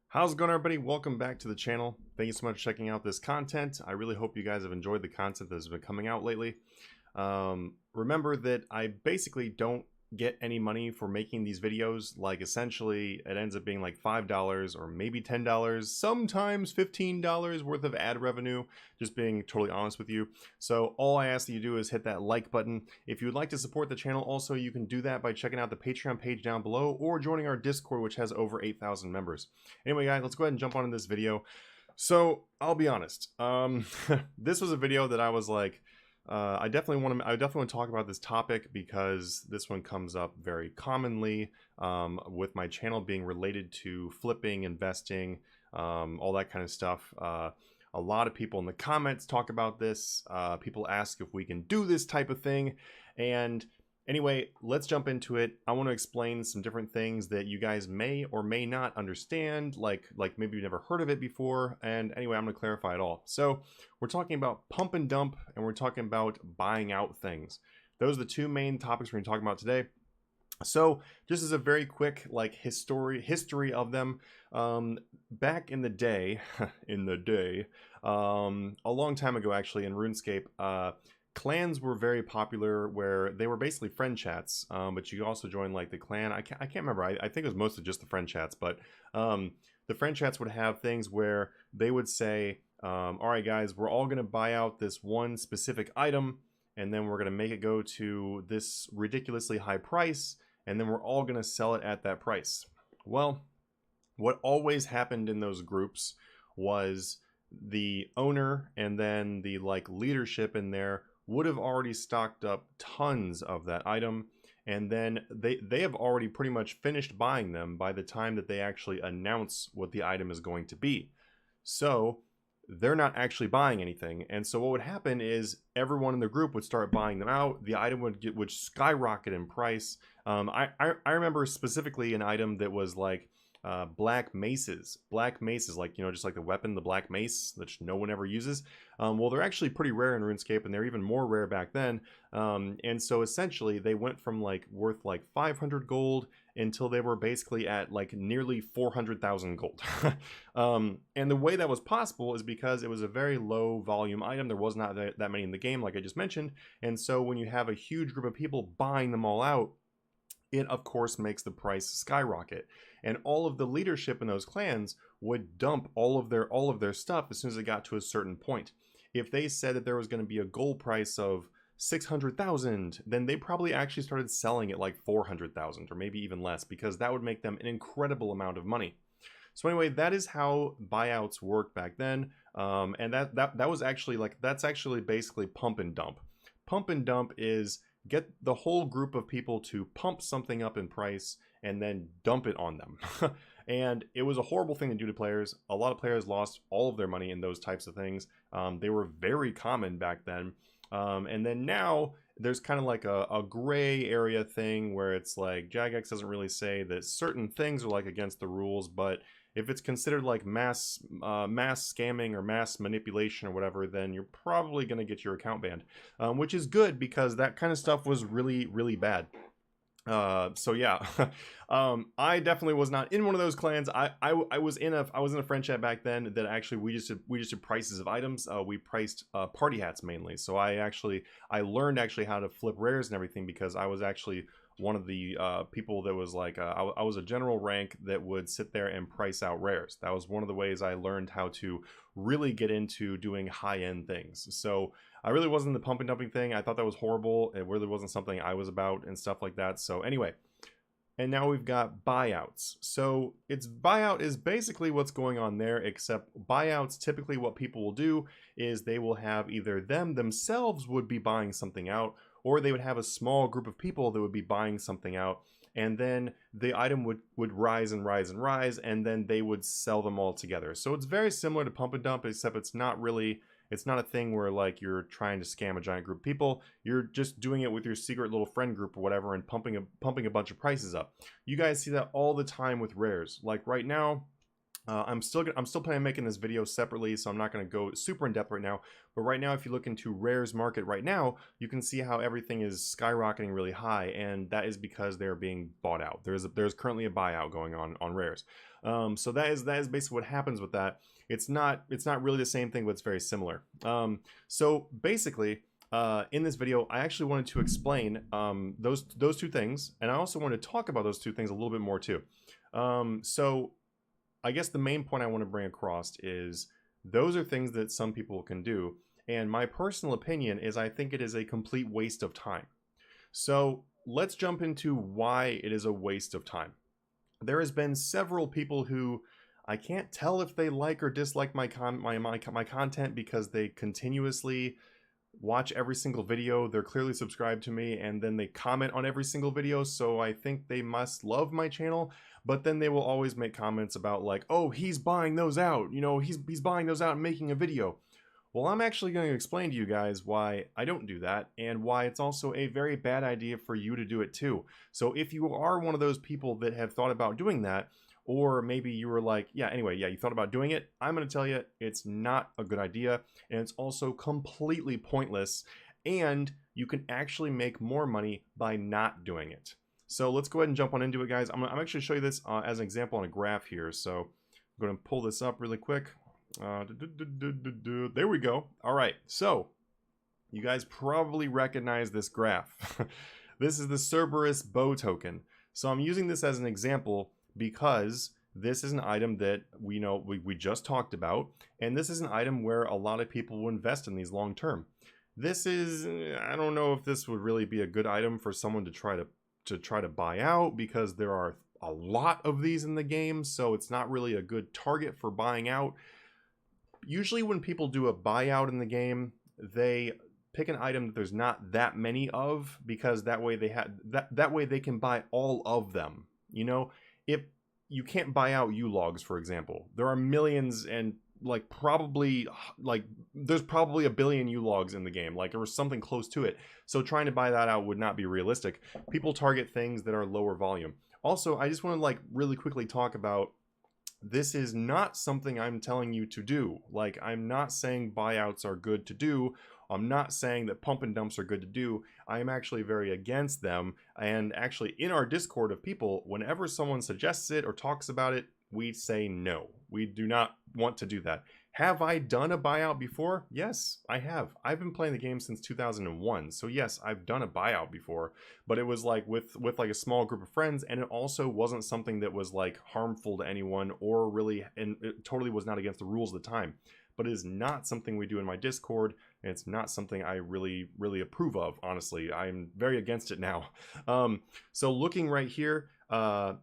How's it going, everybody? Welcome back to the channel. Thank you so much for checking out this content. I really hope you guys have enjoyed the content that's been coming out lately. Remember that I basically don't get any money for making these videos. Like, essentially, it ends up being like $5 or maybe $10, sometimes $15 worth of ad revenue, just being totally honest with you. So all I ask that you do is hit that like button. If you would like to support the channel, also, you can do that by checking out the Patreon page down below or joining our Discord, which has over 8,000 members. Anyway, guys, let's go ahead and jump on in this video. So I'll be honest, this was a video that I was like, I definitely want to talk about this topic because this one comes up very commonly with my channel being related to flipping, investing, all that kind of stuff. A lot of people in the comments talk about this. People ask if we can do this type of thing. And anyway, let's jump into it. I want to explain some different things that you guys may or may not understand, like maybe you've never heard of it before. And anyway, I'm going to clarify it all. So we're talking about pump and dump, and we're talking about buying out things. Those are the two main topics we're going to talk about today. So just as a very quick history of them, back in the day, a long time ago actually in RuneScape, clans were very popular where they were basically friend chats, but you could also join like the clan. I can't remember. I think it was mostly just the friend chats, but the friend chats would have things where they would say, all right, guys, we're all going to buy out this one specific item, and then we're going to make it go to this ridiculously high price, and then we're all going to sell it at that price. Well, what always happened in those groups was the owner and then the like leadership in there would have already stocked up tons of that item, and then they have already pretty much finished buying them by the time that they actually announce what the item is going to be. So they're not actually buying anything, and so what would happen is everyone in the group would start buying them out. The item would skyrocket in price. I remember specifically an item that was like black maces, like, you know, just like the weapon, the black mace that no one ever uses. Well, they're actually pretty rare in RuneScape, and they're even more rare back then. And so essentially they went from like worth like 500 gold until they were basically at like nearly 400,000 gold. And the way that was possible is because it was a very low volume item. There was not that many in the game, like I just mentioned. And so when you have a huge group of people buying them all out, it of course makes the price skyrocket, and all of the leadership in those clans would dump all of their stuff as soon as it got to a certain point. If they said that there was going to be a gold price of 600,000, then they probably actually started selling it like 400,000 or maybe even less, because that would make them an incredible amount of money. So anyway, that is how buyouts worked back then, and that was actually like, that's actually basically pump and dump. Pump and dump is get the whole group of people to pump something up in price and then dump it on them. And it was a horrible thing to do to players. A lot of players lost all of their money in those types of things. They were very common back then. And then now there's kind of like a gray area thing where it's like Jagex doesn't really say that certain things are like against the rules, but if it's considered like mass scamming or mass manipulation or whatever, then you're probably going to get your account banned, which is good because that kind of stuff was really, really bad. So yeah, I definitely was not in one of those clans. I was in a friend chat back then that actually we just did prices of items. We priced party hats mainly. So I learned actually how to flip rares and everything because I was actually one of the people that was like, I was a general rank that would sit there and price out rares. That was one of the ways I learned how to really get into doing high-end things. So I really wasn't the pump and dumping thing. I thought that was horrible. It really wasn't something I was about and stuff like that. So anyway, and now we've got buyouts. So buyout is basically what's going on there, except buyouts, typically what people will do is they will have either themselves would be buying something out, or they would have a small group of people that would be buying something out, and then the item would rise and rise and rise, and then they would sell them all together. So it's very similar to pump and dump, except it's not a thing where like you're trying to scam a giant group of people. You're just doing it with your secret little friend group or whatever and pumping a bunch of prices up. You guys see that all the time with rares. Like right now, I'm still planning on making this video separately, so I'm not going to go super in depth right now. But right now, if you look into Rare's market right now, you can see how everything is skyrocketing really high, and that is because they're being bought out. There's currently a buyout going on Rare's. So that is basically what happens with that. It's not really the same thing, but it's very similar. So basically, in this video, I actually wanted to explain those two things, and I also want to talk about those two things a little bit more too. So I guess the main point I want to bring across is those are things that some people can do, and my personal opinion is I think it is a complete waste of time. So let's jump into why it is a waste of time. There has been several people who I can't tell if they like or dislike my content because they continuously watch every single video. They're clearly subscribed to me, and then they comment on every single video, so I think they must love my channel. But then they will always make comments about like, oh, he's buying those out, you know, he's buying those out and making a video. Well, I'm actually going to explain to you guys why I don't do that, and why it's also a very bad idea for you to do it too. So if you are one of those people that have thought about doing that, or maybe you were like, yeah, anyway, yeah, you thought about doing it, I'm going to tell you it's not a good idea, and it's also completely pointless, and you can actually make more money by not doing it. So let's go ahead and jump on into it, guys. I'm actually show you this as an example on a graph here. So I'm going to pull this up really quick. There we go. All right, so you guys probably recognize this graph. This is the Cerberus bow token. So I'm using this as an example because this is an item that we just talked about, and this is an item where a lot of people will invest in these long term. This is, I don't know if this would really be a good item for someone to try to buy out, because there are a lot of these in the game, so it's not really a good target for buying out. Usually when people do a buyout in the game, they pick an item that there's not that many of, because that way that way they can buy all of them. You know, if you can't buy out U-logs, for example, there are millions, and there's probably a billion U-logs in the game, like there was something close to it. So trying to buy that out would not be realistic. People target things that are lower volume. Also, I just want to like really quickly talk about, this is not something I'm telling you to do. Like, I'm not saying buyouts are good to do. I'm not saying that pump and dumps are good to do. I am actually very against them. And actually in our Discord of people, whenever someone suggests it or talks about it, we say no. We do not want to do that. Have I done a buyout before? Yes, I have. I've been playing the game since 2001. So yes, I've done a buyout before, but it was like with like a small group of friends, and it also wasn't something that was like harmful to anyone, or really, and it totally was not against the rules at the time. But it is not something we do in my Discord, and it's not something I really approve of, honestly. I'm very against it now. So looking right here,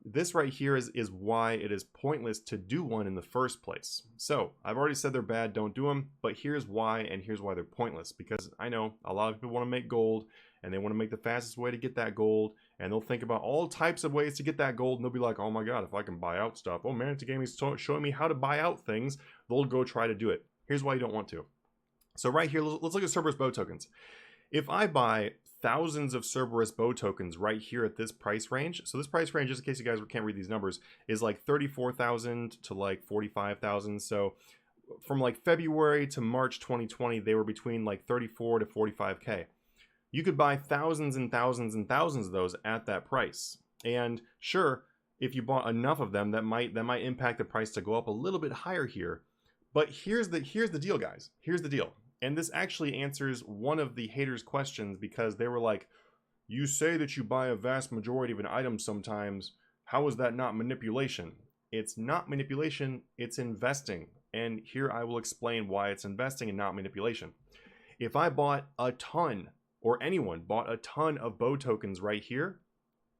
this right here is why it is pointless to do one in the first place. So I've already said they're bad, don't do them, but here's why, and here's why they're pointless. Because I know a lot of people want to make gold, and they want to make the fastest way to get that gold, and they'll think about all types of ways to get that gold, and they'll be like, oh my god, if I can buy out stuff, oh, Manatee Gaming's showing me how to buy out things, they'll go try to do it. Here's why you don't want to. So right here, let's look at Cerberus bow tokens. If I buy thousands of Cerberus bow tokens right here at this price range, so this price range, just in case you guys can't read these numbers, is like 34,000 to like 45,000. So from like February to March 2020, they were between like 34 to 45k. You could buy thousands and thousands and thousands of those at that price. And sure, if you bought enough of them, that might impact the price to go up a little bit higher here. But here's the deal, guys. Here's the deal. And this actually answers one of the haters' questions, because they were like, you say that you buy a vast majority of an item sometimes. How is that not manipulation? It's not manipulation, it's investing. And here I will explain why it's investing and not manipulation. If I bought a ton, or anyone bought a ton of bow tokens right here,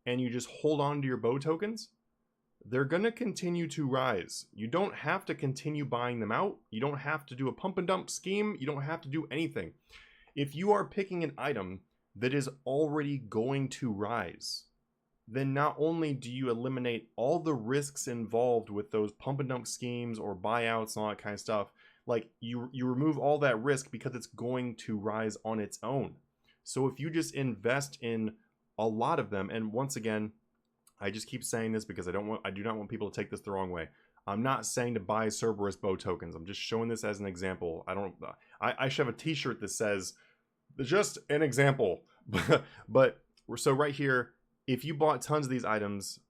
and you just hold on to your bow tokens, they're going to continue to rise. You don't have to continue buying them out. You don't have to do a pump and dump scheme. You don't have to do anything. If you are picking an item that is already going to rise, then not only do you eliminate all the risks involved with those pump and dump schemes or buyouts and all that kind of stuff, like you remove all that risk because it's going to rise on its own. So if you just invest in a lot of them, and once again, I just keep saying this because I do not want people to take this the wrong way. I'm not saying to buy Cerberus bow tokens. I'm just showing this as an example. I should have a t-shirt that says, just an example. But so right here, if you bought tons of these items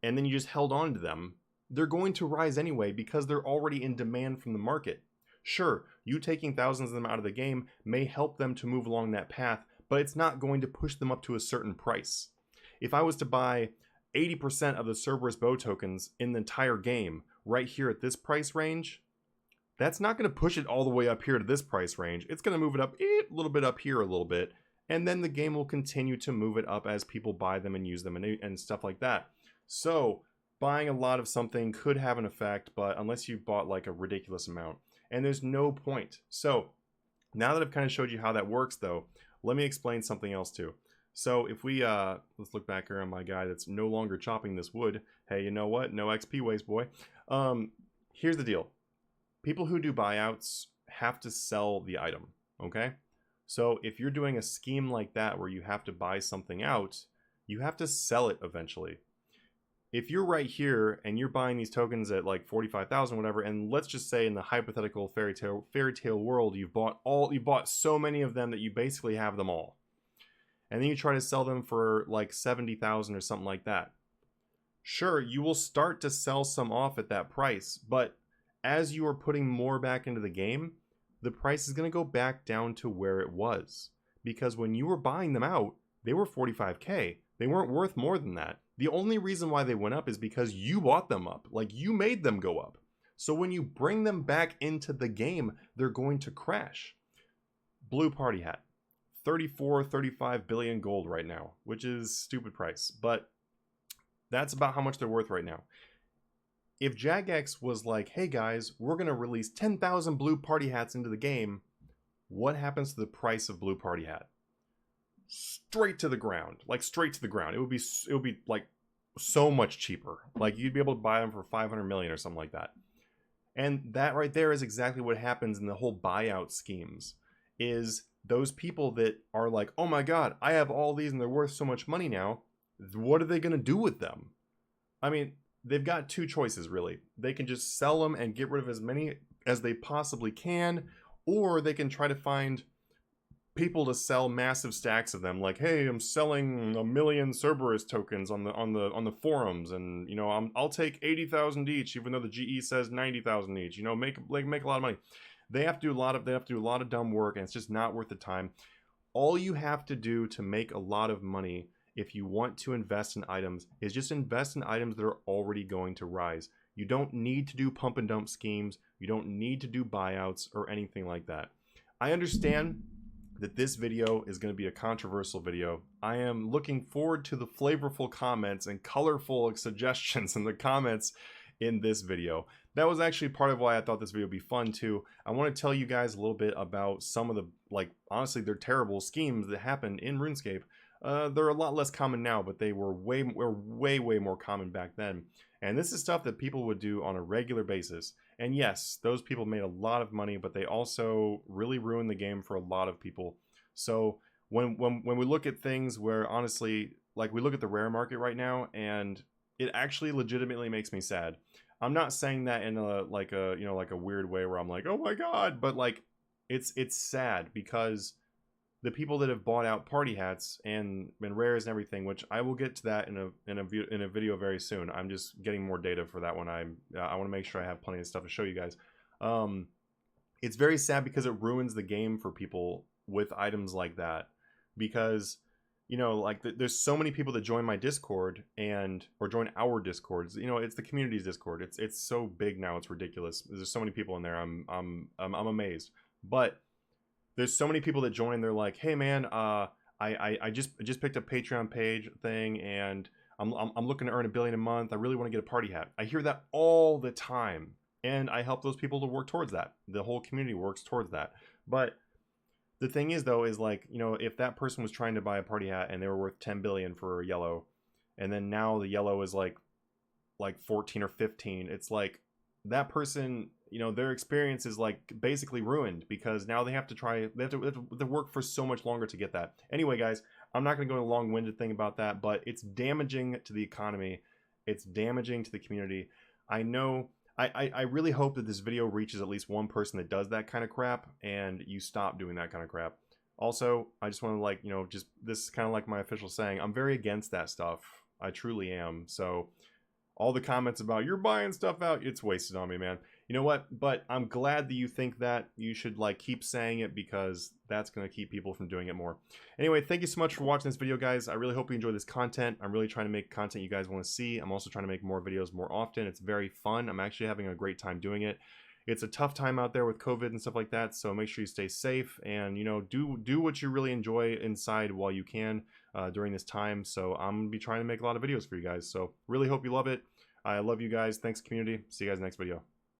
and then you just held on to them, they're going to rise anyway because they're already in demand from the market. Sure, you taking thousands of them out of the game may help them to move along that path, but it's not going to push them up to a certain price. If I was to buy 80% of the Cerberus bow tokens in the entire game right here at this price range, that's not going to push it all the way up here to this price range. It's going to move it up a little bit up here a little bit, and then the game will continue to move it up as people buy them and use them and stuff like that. So buying a lot of something could have an effect, but unless you bought like a ridiculous amount, and there's no point. So now that I've kind of showed you how that works though, let me explain something else too. So if we, let's look back here on my guy that's no longer chopping this wood. Hey, you know what? No XP waste, boy. Here's the deal. People who do buyouts have to sell the item, okay? So if you're doing a scheme like that where you have to buy something out, you have to sell it eventually. If you're right here and you're buying these tokens at like 45,000, whatever, and let's just say in the hypothetical fairy tale world, you bought so many of them that you basically have them all. And then you try to sell them for like 70,000 or something like that. Sure, you will start to sell some off at that price, but as you are putting more back into the game, the price is going to go back down to where it was. Because when you were buying them out, they were 45k. They weren't worth more than that. The only reason why they went up is because you bought them up. Like, you made them go up. So when you bring them back into the game, they're going to crash. Blue party hat. 35 billion gold right now, which is stupid price, but that's about how much they're worth right now. If Jagex was like, hey guys, we're going to release 10,000 blue party hats into the game, what happens to the price of blue party hat? Straight to the ground. Like, straight to the ground. It would be like so much cheaper. Like, you'd be able to buy them for 500 million or something like that. And that right there is exactly what happens in the whole buyout schemes, is those people that are like, oh my god, I have all these and they're worth so much money now, what are they going to do with them? I mean, they've got two choices really. They can just sell them and get rid of as many as they possibly can, or they can try to find people to sell massive stacks of them, like, hey, I'm selling 1 million Cerberus tokens on the forums, and you know, I'll take 80,000 each, even though the GE says 90,000 each. You know, make a lot of money. They have to do a lot of dumb work, and it's just not worth the time. All you have to do to make a lot of money if you want to invest in items is just invest in items that are already going to rise. You don't need to do pump and dump schemes. You don't need to do buyouts or anything like that. I understand that this video is going to be a controversial video. I am looking forward to the flavorful comments and colorful suggestions in the comments in this video. That was actually part of why I thought this video would be fun too. I want to tell you guys a little bit about some of the, like, honestly, they're terrible schemes that happened in RuneScape. They're a lot less common now, but they were way more common back then. And this is stuff that people would do on a regular basis. And yes, those people made a lot of money, but they also really ruined the game for a lot of people. So when we look at things where, honestly, like, we look at the rare market right now, and it actually legitimately makes me sad. I'm not saying that in a weird way where I'm like, oh my god, but like, it's sad because the people that have bought out party hats and rares and everything, which I will get to that in a video very soon. I'm just getting more data for that one. I want to make sure I have plenty of stuff to show you guys. It's very sad because it ruins the game for people with items like that, because, you know, like, there's so many people that join my Discord or join our Discords. You know, it's the community's Discord. It's so big now, it's ridiculous. There's so many people in there. I'm amazed. But there's so many people that join and they're like, hey man, I just picked a Patreon page thing, and I'm looking to earn $1 billion a month. I really want to get a party hat. I hear that all the time, and I help those people to work towards that. The whole community works towards that. But the thing is, though, is like, you know, if that person was trying to buy a party hat and they were worth 10 billion for a yellow, and then now the yellow is like 14 or 15, it's like that person, you know, their experience is like basically ruined, because now they have to work for so much longer to get that. Anyway, guys, I'm not going to go into a long-winded thing about that, but it's damaging to the economy. It's damaging to the community. I know I really hope that this video reaches at least one person that does that kind of crap, and you stop doing that kind of crap. Also, I just want to, like, you know, just, this is kind of like my official saying, I'm very against that stuff. I truly am. So all the comments about you're buying stuff out, it's wasted on me, man. You know what? But I'm glad that you think that. You should, like, keep saying it, because that's going to keep people from doing it more. Anyway, thank you so much for watching this video, guys. I really hope you enjoy this content. I'm really trying to make content you guys want to see. I'm also trying to make more videos more often. It's very fun. I'm actually having a great time doing it. It's a tough time out there with COVID and stuff like that, so make sure you stay safe, and, you know, do what you really enjoy inside while you can during this time. So I'm going to be trying to make a lot of videos for you guys. So really hope you love it. I love you guys. Thanks, community. See you guys next video.